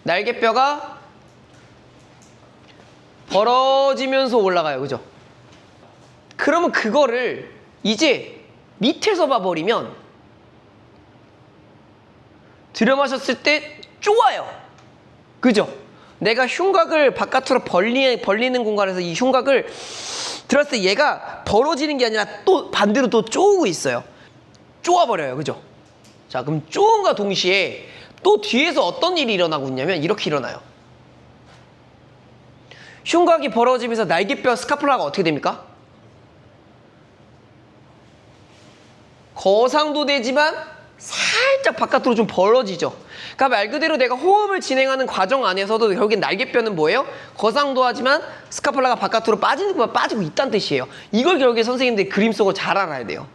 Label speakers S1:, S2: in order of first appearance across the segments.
S1: 날개뼈가 벌어지면서 올라가요. 그죠? 그러면 그거를 이제 밑에서 봐버리면 들여마셨을 때 쪼아요. 그죠? 내가 흉곽을 바깥으로 벌리는 공간에서 이 흉곽을 들었을 때 얘가 벌어지는 게 아니라 또 반대로 또 쪼우고 있어요. 쪼아버려요. 그죠? 자, 그럼 쪼음과 동시에 또 뒤에서 어떤 일이 일어나고 있냐면 이렇게 일어나요. 흉곽이 벌어지면서 날개뼈 스카플라가 어떻게 됩니까? 거상도 되지만 살짝 바깥으로 좀 벌어지죠. 그러니까 말 그대로 내가 호흡을 진행하는 과정 안에서도 결국엔 날개뼈는 뭐예요? 거상도 하지만 스카플라가 바깥으로 빠지는 것만 빠지고 있다는 뜻이에요. 이걸 결국에 선생님들이 그림 속으로 잘 알아야 돼요.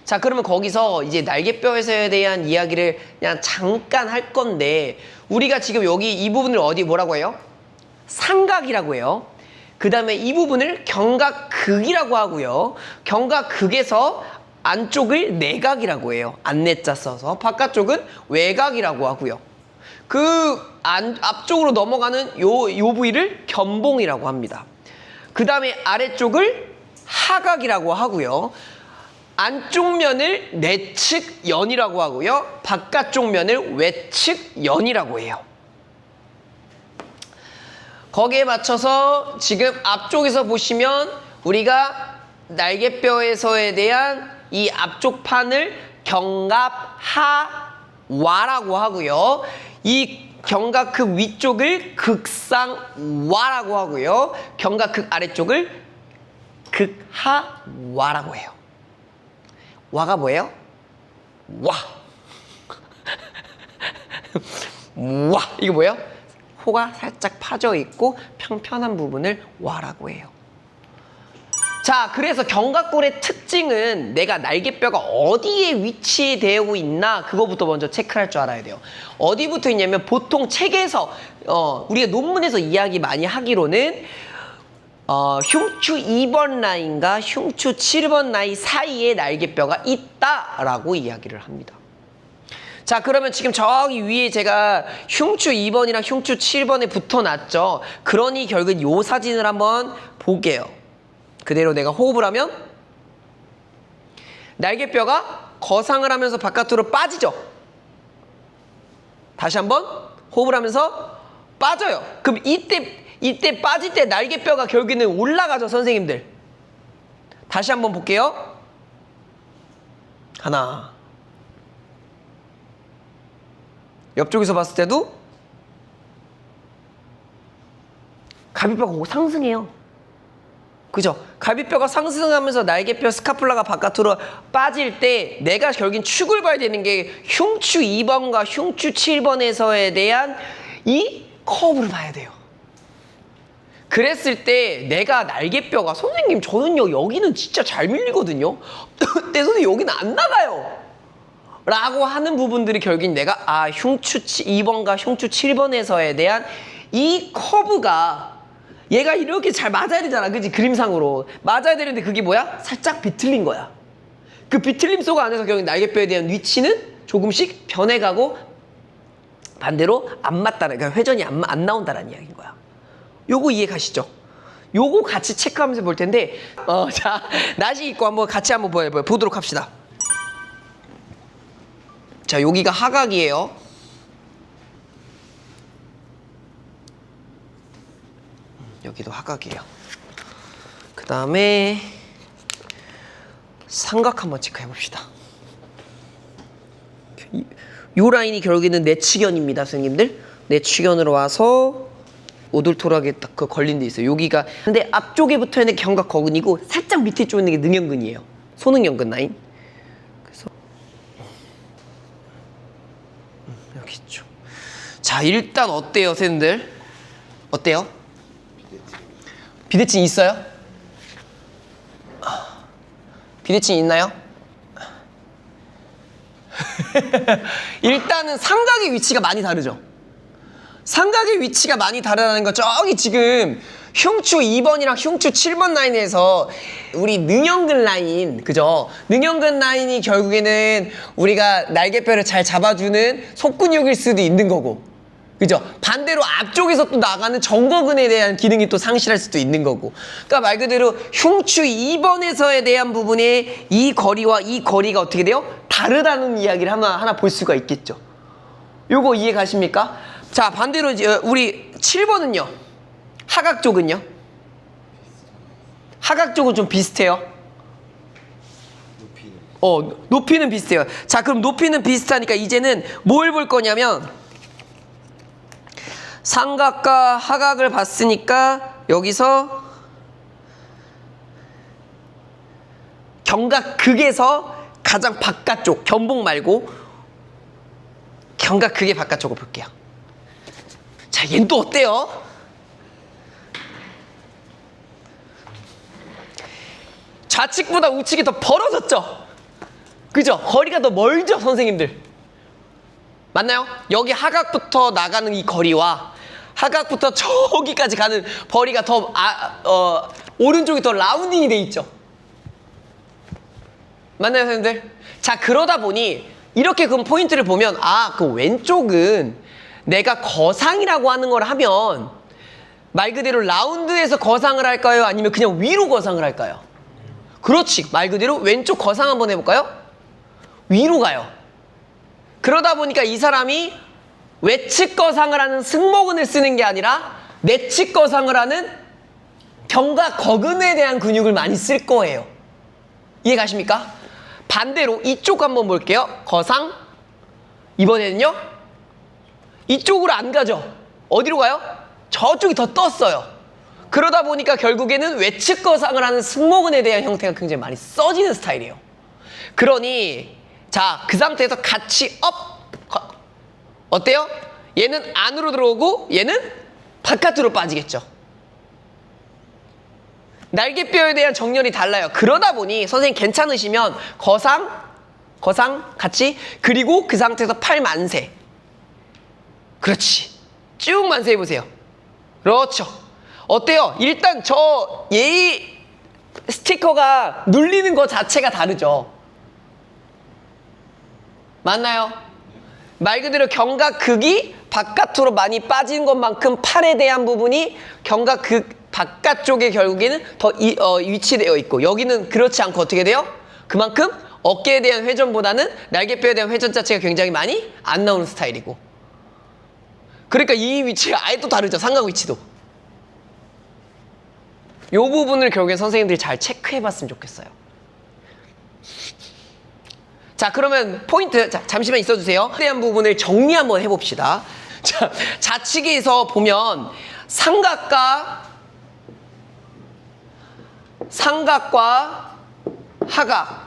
S1: 자, 그러면 거기서 이제 날개뼈에 대한 이야기를 그냥 잠깐 할 건데, 우리가 지금 여기 이 부분을 어디 뭐라고 해요? 상각이라고 해요. 그 다음에 이 부분을 견각극이라고 하고요. 견각극에서 안쪽을 내각이라고 해요. 안내자 써서. 바깥쪽은 외각이라고 하고요. 앞쪽으로 넘어가는 요 부위를 견봉이라고 합니다. 그 다음에 아래쪽을 하각이라고 하고요. 안쪽 면을 내측연이라고 하고요. 바깥쪽 면을 외측연이라고 해요. 거기에 맞춰서 지금 앞쪽에서 보시면 우리가 날개뼈에서에 대한 이 앞쪽 판을 견갑하와라고 하고요. 이 견갑극 위쪽을 극상와라고 하고요. 견갑극 아래쪽을 극하와라고 해요. 와가 뭐예요? 와. 와. 이거 뭐예요? 코가 살짝 파져 있고 평편한 부분을 와라고 해요. 자, 그래서 견갑골의 특징은 내가 날개뼈가 어디에 위치되어 있나 그거부터 먼저 체크할 줄 알아야 돼요. 어디부터 있냐면 보통 책에서 우리가 논문에서 이야기 많이 하기로는 흉추 2번 라인과 흉추 7번 라인 사이에 날개뼈가 있다라고 이야기를 합니다. 자, 그러면 지금 저기 위에 제가 흉추 2번이랑 흉추 7번에 붙어놨죠. 그러니 결국 이 사진을 한번 볼게요. 그대로 내가 호흡을 하면 날개뼈가 거상을 하면서 바깥으로 빠지죠. 다시 한번 호흡을 하면서 빠져요. 그럼 이때 빠질 때 날개뼈가 결국에는 올라가죠, 선생님들. 다시 한번 볼게요. 하나. 옆쪽에서 봤을 때도 갈비뼈가 상승해요. 그죠? 갈비뼈가 상승하면서 날개뼈 스카플라가 바깥으로 빠질 때 내가 결국엔 축을 봐야 되는 게 흉추 2번과 흉추 7번에서에 대한 이 커브를 봐야 돼요. 그랬을 때 내가 날개뼈가 선생님 저는요 여기는 진짜 잘 밀리거든요. 근데 선생님 여기는 안 나가요. 라고 하는 부분들이 결국엔 내가 흉추 2번과 흉추 7번에서에 대한 이 커브가 얘가 이렇게 잘 맞아야 되잖아. 그치? 그림상으로. 맞아야 되는데 그게 뭐야? 살짝 비틀린 거야. 그 비틀림 속 안에서 결국 날개뼈에 대한 위치는 조금씩 변해가고 반대로 안 맞다는, 그러니까 회전이 안 나온다는 이야기인 거야. 요거 이해 가시죠? 요거 같이 체크하면서 볼 텐데, 자, 나시 입고 한번 같이 한번 보도록 합시다. 자, 여기가 하각이에요. 여기도 하각이에요. 그 다음에 삼각 한번 체크해 봅시다. 요 라인이 결국에는 내측연입니다, 선생님들. 내측연으로 와서 오돌토락에 딱 그 걸린 데 있어요. 여기가 근데 앞쪽에 붙어 있는 견갑거근이고 살짝 밑에 쪽에 있는 게 능형근이에요. 소능형근 라인. 그래서 여기 있죠. 자, 일단 어때요, 선생님들? 어때요? 비대칭 있어요? 비대칭 있나요? 일단은 삼각의 위치가 많이 다르죠. 삼각의 위치가 많이 다르다는 거 저기 지금 흉추 2번이랑 흉추 7번 라인에서 우리 능형근 라인, 그죠? 능형근 라인이 결국에는 우리가 날개뼈를 잘 잡아주는 속근육일 수도 있는 거고, 그죠? 반대로 앞쪽에서 또 나가는 정거근에 대한 기능이 또 상실할 수도 있는 거고. 그러니까 말 그대로 흉추 2번에서에 대한 부분에 이 거리와 이 거리가 어떻게 돼요? 다르다는 이야기를 하나 볼 수가 있겠죠. 요거 이해 가십니까? 자, 반대로 우리 7번은요. 하각 쪽은요? 하각 쪽은 좀 비슷해요. 높이는 비슷해요. 자, 그럼 높이는 비슷하니까 이제는 뭘 볼 거냐면 삼각과 하각을 봤으니까 여기서 견각극에서 가장 바깥쪽, 견복 말고 견각극의 바깥쪽을 볼게요. 자, 얘는 또 어때요? 좌측보다 우측이 더 벌어졌죠? 그죠? 거리가 더 멀죠, 선생님들? 맞나요? 여기 하각부터 나가는 이 거리와 하각부터 저기까지 가는 거리가 더 오른쪽이 더 라운딩이 돼 있죠. 맞나요, 선생님들? 자, 그러다 보니 이렇게 그럼 포인트를 보면 그 왼쪽은 내가 거상이라고 하는 걸 하면 말 그대로 라운드에서 거상을 할까요? 아니면 그냥 위로 거상을 할까요? 그렇지. 말 그대로 왼쪽 거상 한번 해볼까요? 위로 가요. 그러다 보니까 이 사람이 외측 거상을 하는 승모근을 쓰는 게 아니라 내측 거상을 하는 견각거근에 대한 근육을 많이 쓸 거예요. 이해 가십니까? 반대로 이쪽 한번 볼게요. 거상. 이번에는요. 이쪽으로 안 가죠. 어디로 가요? 저쪽이 더 떴어요. 그러다 보니까 결국에는 외측 거상을 하는 승모근에 대한 형태가 굉장히 많이 써지는 스타일이에요. 그러니 자, 그 상태에서 같이 어때요? 얘는 안으로 들어오고 얘는 바깥으로 빠지겠죠. 날개뼈에 대한 정렬이 달라요. 그러다 보니 선생님 괜찮으시면 거상 같이, 그리고 그 상태에서 팔 만세. 그렇지. 쭉 만세해 보세요. 그렇죠. 어때요? 일단 저 예의 스티커가 눌리는 것 자체가 다르죠. 맞나요? 말 그대로 견각극이 바깥으로 많이 빠진 것만큼 팔에 대한 부분이 견각극 바깥쪽에 결국에는 더 위치되어 있고, 여기는 그렇지 않고 어떻게 돼요? 그만큼 어깨에 대한 회전보다는 날개뼈에 대한 회전 자체가 굉장히 많이 안 나오는 스타일이고, 그러니까 이 위치가 아예 또 다르죠. 삼각 위치도. 이 부분을 결국에 선생님들이 잘 체크해 봤으면 좋겠어요. 자, 그러면 포인트, 자, 잠시만 있어주세요. 대한 부분을 정리 한번 해봅시다. 자, 좌측에서 보면 삼각과 하각,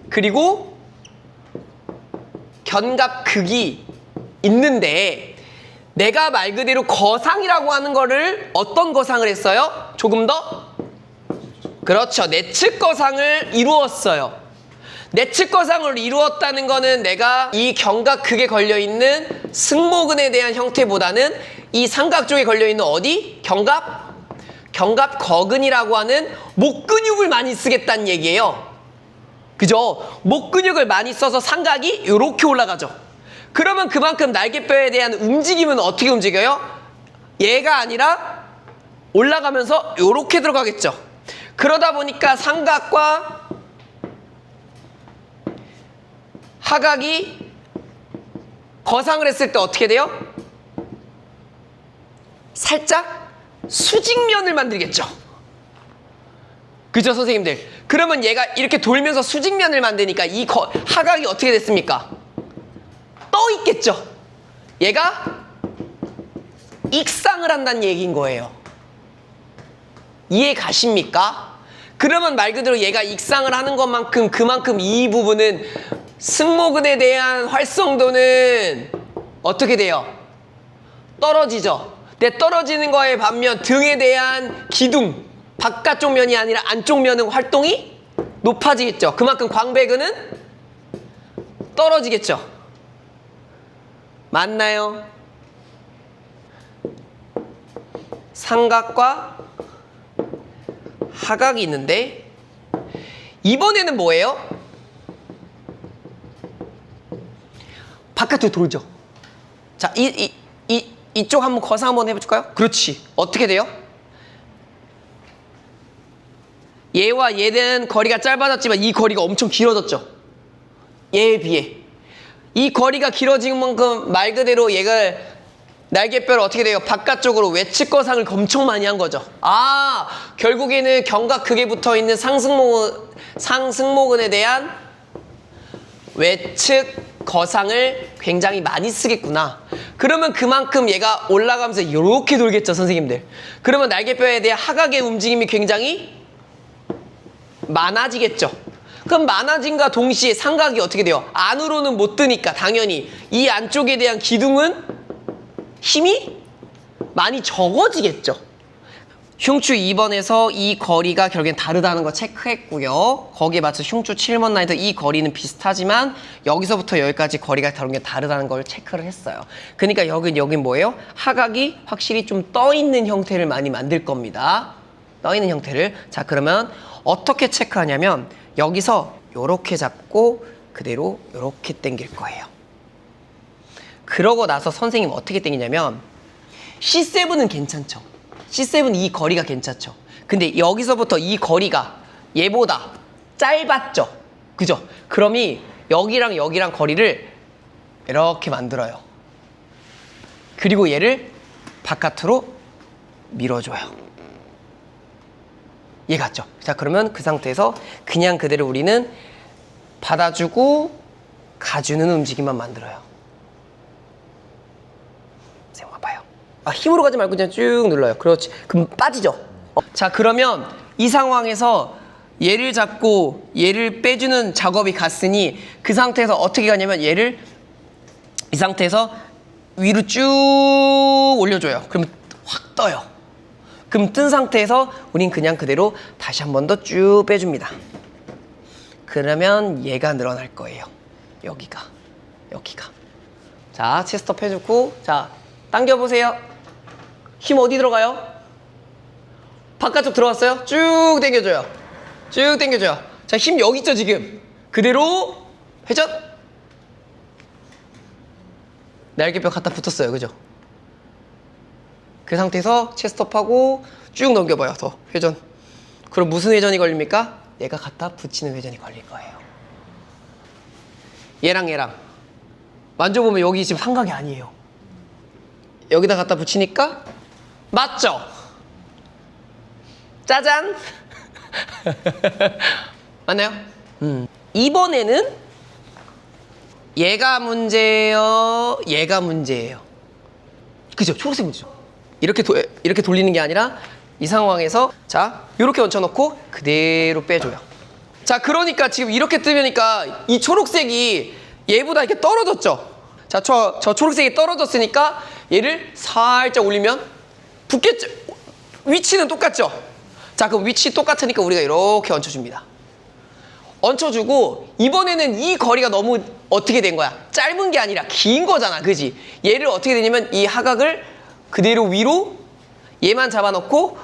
S1: 그리고 견갑극이 있는데, 내가 말 그대로 거상이라고 하는 거를 어떤 거상을 했어요? 조금 더? 그렇죠. 내측 거상을 이루었어요. 내측 거상을 이루었다는 거는 내가 이 견각극에 걸려있는 승모근에 대한 형태보다는 이 삼각 쪽에 걸려있는 어디? 견갑거근이라고 하는 목 근육을 많이 쓰겠다는 얘기예요. 그죠? 목 근육을 많이 써서 삼각이 이렇게 올라가죠. 그러면 그만큼 날개뼈에 대한 움직임은 어떻게 움직여요? 얘가 아니라 올라가면서 이렇게 들어가겠죠. 그러다 보니까 삼각과 하각이 거상을 했을 때 어떻게 돼요? 살짝 수직면을 만들겠죠. 그죠, 선생님들? 그러면 얘가 이렇게 돌면서 수직면을 만드니까 이 하각이 어떻게 됐습니까? 떠 있겠죠. 얘가 익상을 한다는 얘기인 거예요. 이해 가십니까? 그러면 말 그대로 얘가 익상을 하는 것만큼 그만큼 이 부분은 승모근에 대한 활성도는 어떻게 돼요? 떨어지죠. 근데 떨어지는 거에 반면 등에 대한 기둥, 바깥쪽 면이 아니라 안쪽 면은 활동이 높아지겠죠. 그만큼 광배근은 떨어지겠죠. 맞나요? 삼각과 하각이 있는데, 이번에는 뭐예요? 바깥으로 돌죠. 자, 이 이쪽 한번 거상 한번 해볼까요? 그렇지. 어떻게 돼요? 얘와 얘는 거리가 짧아졌지만 이 거리가 엄청 길어졌죠. 얘에 비해. 이 거리가 길어진 만큼 말 그대로 얘가 날개뼈를 어떻게 돼요? 바깥쪽으로 외측 거상을 엄청 많이 한 거죠. 아, 결국에는 견각극에 붙어있는 상승모근에 대한 외측 거상을 굉장히 많이 쓰겠구나. 그러면 그만큼 얘가 올라가면서 이렇게 돌겠죠, 선생님들. 그러면 날개뼈에 대한 하각의 움직임이 굉장히 많아지겠죠. 그럼 많아짐과 동시에 삼각이 어떻게 돼요? 안으로는 못 드니까 당연히 이 안쪽에 대한 기둥은 힘이 많이 적어지겠죠. 흉추 2번에서 이 거리가 결국엔 다르다는 거 체크했고요. 거기에 맞춰 흉추 7번 라인에서 이 거리는 비슷하지만 여기서부터 여기까지 거리가 다르다는 걸 체크를 했어요. 그러니까 여긴 뭐예요? 하각이 확실히 좀 떠있는 형태를 많이 만들 겁니다. 떠있는 형태를. 자, 그러면 어떻게 체크하냐면 여기서 요렇게 잡고 그대로 요렇게 당길 거예요. 그러고 나서 선생님 어떻게 당기냐면 C7은 괜찮죠. C7 이 거리가 괜찮죠. 근데 여기서부터 이 거리가 얘보다 짧았죠. 그죠? 그럼이 여기랑 거리를 이렇게 만들어요. 그리고 얘를 바깥으로 밀어줘요. 얘 같죠? 자, 그러면 그 상태에서 그냥 그대로 우리는 받아주고 가주는 움직임만 만들어요. 선생님 와봐요. 아, 힘으로 가지 말고 그냥 쭉 눌러요. 그렇지. 그럼 빠지죠? 자, 그러면 이 상황에서 얘를 잡고 얘를 빼주는 작업이 갔으니 그 상태에서 어떻게 가냐면 얘를 이 상태에서 위로 쭉 올려줘요. 그러면 확 떠요. 그럼 뜬 상태에서 우린 그냥 그대로 다시 한 번 더 쭉 빼줍니다. 그러면 얘가 늘어날 거예요. 여기가. 자, 체스트업 해주고, 자, 당겨보세요. 힘 어디 들어가요? 바깥쪽 들어갔어요? 쭉 당겨줘요. 쭉 당겨줘요. 자, 힘 여기 있죠, 지금. 그대로 회전. 날개뼈 갖다 붙었어요. 그죠? 그 상태에서 체스트업하고 쭉 넘겨봐요. 더 회전. 그럼 무슨 회전이 걸립니까? 얘가 갖다 붙이는 회전이 걸릴 거예요. 얘랑 만져보면 여기 지금 삼각이 아니에요. 여기다 갖다 붙이니까 맞죠? 짜잔. 맞나요? 이번에는 얘가 문제예요, 얘가 문제예요. 그죠? 초록색 문제죠. 이렇게 돌리는 게 아니라 이 상황에서 자, 이렇게 얹혀놓고 그대로 빼줘요. 자, 그러니까 지금 이렇게 뜨니까 이 초록색이 얘보다 이렇게 떨어졌죠. 자, 저 초록색이 떨어졌으니까 얘를 살짝 올리면 붙겠죠. 위치는 똑같죠. 자, 그럼 위치 똑같으니까 우리가 이렇게 얹혀줍니다. 얹혀주고 이번에는 이 거리가 너무 어떻게 된 거야? 짧은 게 아니라 긴 거잖아. 그지? 얘를 어떻게 되냐면 이 하각을 그대로 위로 얘만 잡아놓고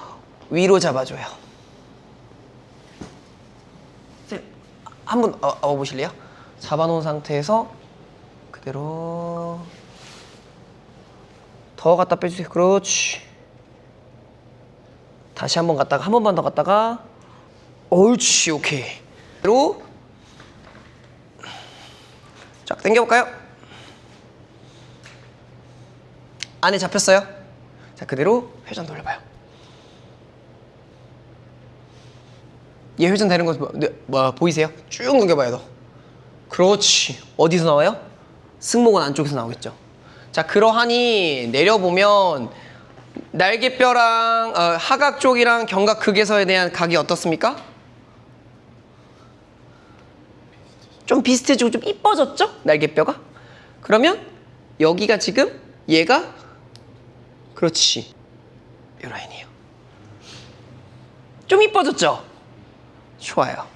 S1: 위로 잡아줘요. 한번 보실래요? 잡아놓은 상태에서 그대로 더 갖다 빼주세요. 그렇지. 다시 한 번만 더 갔다가 옳지. 오케이. 그대로 쫙 당겨볼까요? 안에 잡혔어요? 자, 그대로 회전 돌려봐요. 얘 회전 되는 거 보이세요? 쭉 넘겨봐요. 너. 그렇지. 어디서 나와요? 승모근 안쪽에서 나오겠죠. 자, 그러하니 내려보면 날개뼈랑 하각 쪽이랑 견각극에서에 대한 각이 어떻습니까? 좀 비슷해지고 좀 이뻐졌죠? 날개뼈가? 그러면 여기가 지금 얘가 그렇지. 이 라인이에요. 좀 이뻐졌죠? 좋아요.